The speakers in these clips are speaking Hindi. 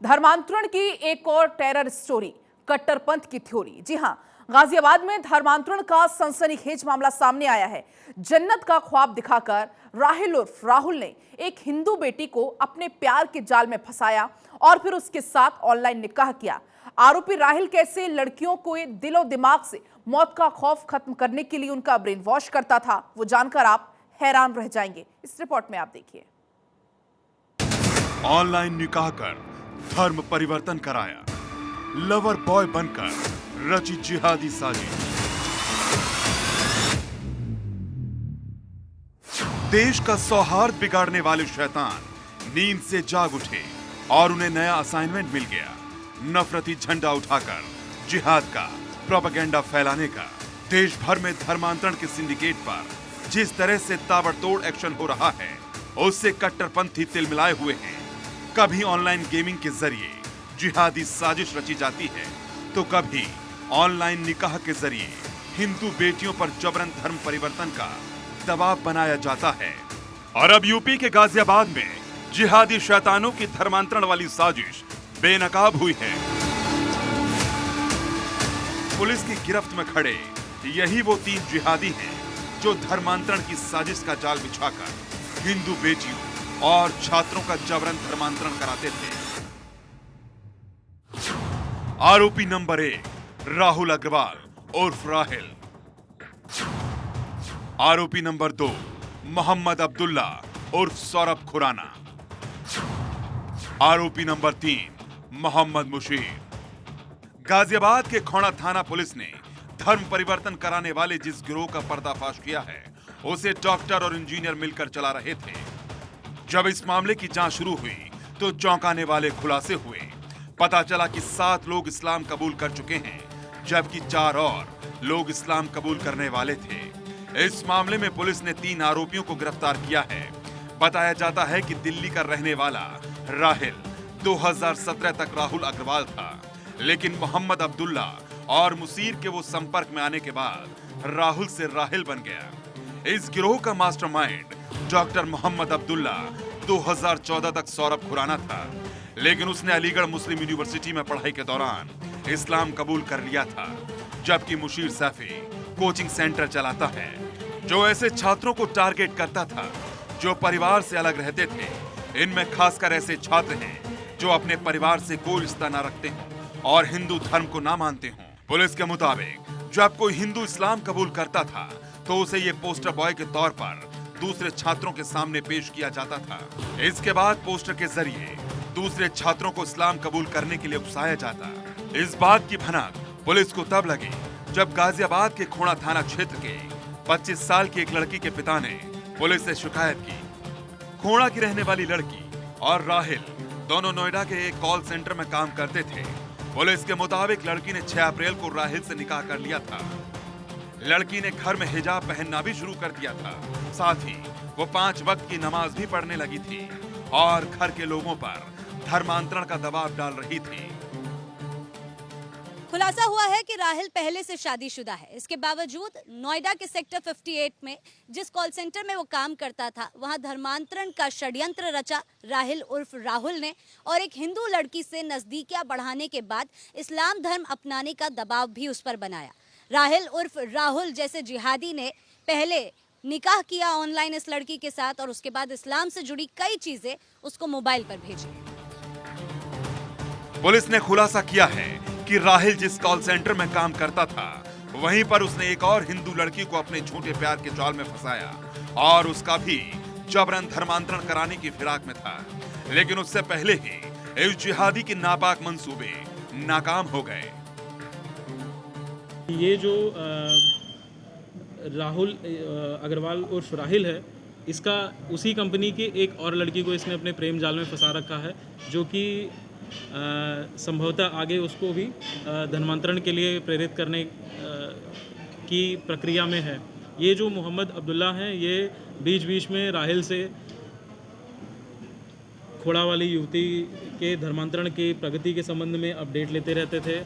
धर्मांतरण की एक और टेरर स्टोरी, कट्टरपंथ की थ्योरी। जी हां, गाजियाबाद में धर्मांतरण का सनसनीखेज मामला सामने आया है। जन्नत का ख्वाब दिखाकर राहिल उर्फ राहुल ने एक हिंदू बेटी को अपने प्यार के जाल में फंसाया और फिर उसके साथ ऑनलाइन निकाह किया। आरोपी राहिल कैसे लड़कियों को दिलो दिमाग से मौत का खौफ खत्म करने के लिए उनका ब्रेन वॉश करता था, वो जानकर आप हैरान रह जाएंगे। इस रिपोर्ट में आप देखिए। ऑनलाइन निकाह कर धर्म परिवर्तन कराया, लवर बॉय बनकर रची जिहादी साजिश। देश का सौहार्द बिगाड़ने वाले शैतान नींद से जाग उठे और उन्हें नया असाइनमेंट मिल गया, नफरती झंडा उठाकर जिहाद का प्रोपेगेंडा फैलाने का। देश भर में धर्मांतरण के सिंडिकेट पर जिस तरह से ताबड़तोड़ एक्शन हो रहा है, उससे कट्टरपंथी तिलमिलाए हुए हैं। कभी ऑनलाइन गेमिंग के जरिए जिहादी साजिश रची जाती है, तो कभी ऑनलाइन निकाह के जरिए हिंदू बेटियों पर जबरन धर्म परिवर्तन का दबाव बनाया जाता है। और अब यूपी के गाजियाबाद में जिहादी शैतानों की धर्मांतरण वाली साजिश बेनकाब हुई है। पुलिस की गिरफ्त में खड़े यही वो 3 जिहादी हैं जो धर्मांतरण की साजिश का जाल बिछाकर हिंदू बेटियों और छात्रों का जबरन धर्मांतरण कराते थे। आरोपी नंबर 1 राहुल अग्रवाल उर्फ राहिल। आरोपी नंबर 2 मोहम्मद अब्दुल्ला उर्फ सौरभ खुराना। आरोपी नंबर 3 मोहम्मद मुशीर। गाजियाबाद के खोड़ा थाना पुलिस ने धर्म परिवर्तन कराने वाले जिस गिरोह का पर्दाफाश किया है, उसे डॉक्टर और इंजीनियर मिलकर चला रहे थे। जब इस मामले की जांच शुरू हुई तो चौंकाने वाले खुलासे हुए। पता चला कि 7 लोग इस्लाम कबूल कर चुके हैं, जबकि 4 और लोग इस्लाम कबूल करने वाले थे। इस मामले में पुलिस ने 3 आरोपियों को गिरफ्तार किया है। बताया जाता है कि दिल्ली का रहने वाला राहिल 2017 तक राहुल अग्रवाल था, लेकिन मोहम्मद अब्दुल्ला और मुसीर के वो संपर्क में आने के बाद राहुल से राहिल बन गया। इस गिरोह का मास्टरमाइंड डॉक्टर मोहम्मद अब्दुल्ला 2014 तक सौरभ खुराना था, लेकिन उसने अलीगढ़ मुस्लिम यूनिवर्सिटी में पढ़ाई के दौरान इस्लाम कबूल कर लिया था। जबकि मुशीर सैफी कोचिंग सेंटर चलाता है, जो ऐसे छात्रों को टारगेट करता था जो परिवार से अलग रहते थे। इनमें खासकर ऐसे छात्र हैं जो अपने परिवार से कोई रिश्ता न रखते हों और हिंदू धर्म को ना मानते हों। पुलिस के मुताबिक जब कोई हिंदू इस्लाम कबूल करता था तो उसे ये पोस्टर बॉय के तौर पर दूसरे छात्रों के सामने पेश किया जाता था। इसके बाद पोस्टर के जरिए दूसरे छात्रों को इस्लाम कबूल करने के लिए उकसाया जाता। इस बात की भनक पुलिस को तब लगी जब गाजियाबाद के खोड़ा थाना क्षेत्र के 25 साल की एक लड़की के पिता ने पुलिस से शिकायत की। खोड़ा की रहने वाली लड़की और राहिल दोनों नोएडा के एक कॉल सेंटर में काम करते थे। पुलिस के मुताबिक लड़की ने 6 अप्रैल को राहिल से निकाह कर लिया था। लड़की ने घर में हिजाब पहनना भी शुरू कर दिया था। साथ ही वो 5 वक्त की नमाज भी पढ़ने लगी थी और घर के लोगों पर धर्मांतरण का दबाव डाल रही थी। खुलासा हुआ है कि राहिल पहले से शादीशुदा है। इसके बावजूद नोएडा के सेक्टर 58 में जिस कॉल सेंटर में वो काम करता था, वहां धर्मांतरण का षड्यंत्र रचा राहिल उर्फ राहुल ने और एक हिंदू लड़की से नजदीकियां बढ़ाने के बाद इस्लाम धर्म अपनाने का दबाव भी उस पर बनाया। राहिल उर्फ राहुल जैसे जिहादी ने पहले निकाह किया ऑनलाइन इस लड़की के साथ और उसके बाद इस्लाम से जुड़ी कई चीजें उसको मोबाइल पर भेजी। पुलिस ने खुलासा किया है कि राहिल जिस कॉल सेंटर में काम करता था, वहीं पर उसने एक और हिंदू लड़की को अपने झूठे प्यार के जाल में फंसाया और उसका भी जबरन धर्मांतरण कराने की फिराक में था। लेकिन उससे पहले ही इस जिहादी के नापाक मंसूबे नाकाम हो गए। ये जो राहुल अग्रवाल उर्फ राहिल है, इसका उसी कंपनी की एक और लड़की को इसने अपने प्रेम जाल में फंसा रखा है, जो कि संभवतः आगे उसको भी धर्मांतरण के लिए प्रेरित करने की प्रक्रिया में है। ये जो मोहम्मद अब्दुल्ला हैं, ये बीच बीच में राहिल से खोड़ा वाली युवती के धर्मांतरण की प्रगति के संबंध में अपडेट लेते रहते थे।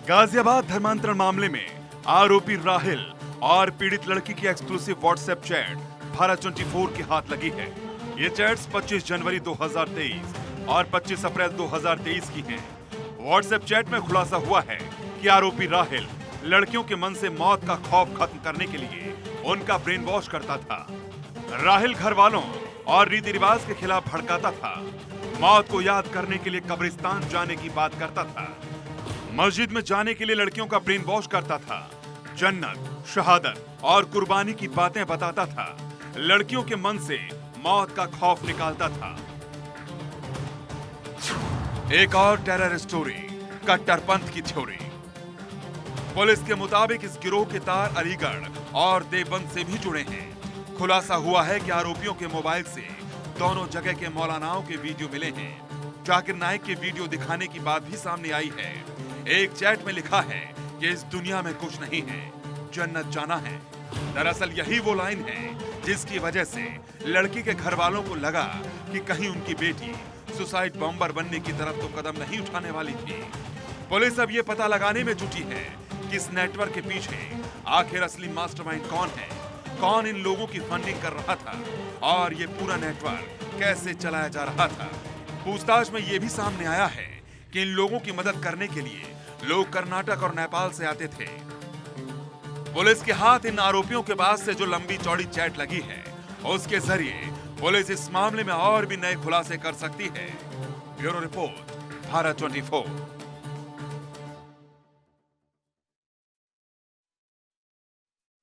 गाजियाबाद धर्मांतरण मामले में आरोपी राहिल और पीड़ित लड़की की एक्सक्लूसिव व्हाट्सएप चैट भारत 24 के हाथ लगी है। ये चैट्स 25 जनवरी 2023 और 25 अप्रैल 2023 की हैं। व्हाट्सएप चैट में खुलासा हुआ है कि आरोपी राहिल लड़कियों के मन से मौत का खौफ खत्म करने के लिए उनका ब्रेन वॉश करता था। राहिल घर वालों और रीति रिवाज के खिलाफ भड़काता था। मौत को याद करने के लिए कब्रिस्तान जाने की बात करता था। मस्जिद में जाने के लिए लड़कियों का ब्रेन वॉश करता था। जन्नत, शहादत और कुर्बानी की बातें बताता था। लड़कियों के मन से मौत का खौफ निकालता था। एक और टेरर स्टोरी, कट्टरपंथ की थ्योरी। पुलिस के मुताबिक इस गिरोह के तार अलीगढ़ और देवबंद से भी जुड़े हैं। खुलासा हुआ है कि आरोपियों के मोबाइल से दोनों जगह के मौलानाओं के वीडियो मिले हैं। जाकिर नाइक के वीडियो दिखाने की बात भी सामने आई है। एक चैट में लिखा है कि इस दुनिया में कुछ नहीं है, जन्नत जाना है। दरअसल यही वो लाइन है जिसकी वजह से लड़की के घर वालों को लगा कि कहीं उनकी बेटी सुसाइड बॉम्बर बनने की तरफ तो कदम नहीं उठाने वाली थी। पुलिस अब ये पता लगाने में जुटी है कि इस नेटवर्क के पीछे आखिर असली मास्टरमाइंड कौन है, कौन इन लोगों की फंडिंग कर रहा था और ये पूरा नेटवर्क कैसे चलाया जा रहा था। पूछताछ में ये भी सामने आया है कि इन लोगों की मदद करने के लिए लोग कर्नाटक और नेपाल से आते थे। पुलिस के हाथ इन आरोपियों के पास से जो लंबी चौड़ी चैट लगी है, उसके जरिए पुलिस इस मामले में और भी नए खुलासे कर सकती है। Bureau report, Bharat 24।